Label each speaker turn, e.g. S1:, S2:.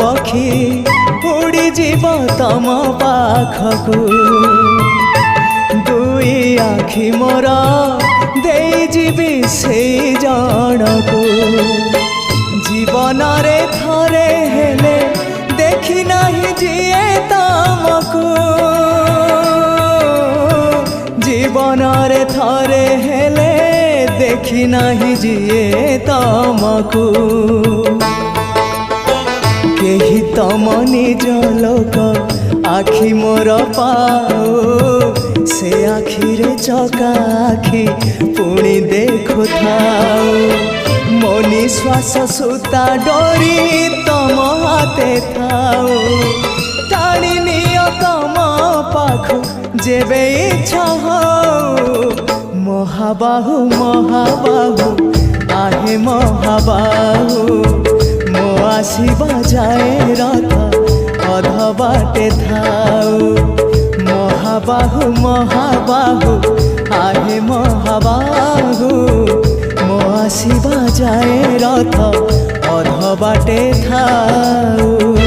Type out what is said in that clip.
S1: पक्षी उड़ी जीव तम पाखकू दुई आखि मोर देई जीवी से जनकू जीवन रे थरे हेले देखी नहीं जिए तमकू जीवन रे थरे हेले देखी नहीं जिए तमकू केही तम निज लोक आखि मोर पाओ से आखि रे चका आखि पुणी देखु थाओ मो निश्वास सुता डोरी तम हाथे थाओ टाणी नियो तम पाखु जेबे इच्छा हो महाबाहु महाबाहु आहे महाबाहु मो आसीबा जाए रथ अध बाटे थाऊ महाबाहु महाबाहु आहे महाबाहु मो आसीबा जाए रथ अध बाटे थाऊ।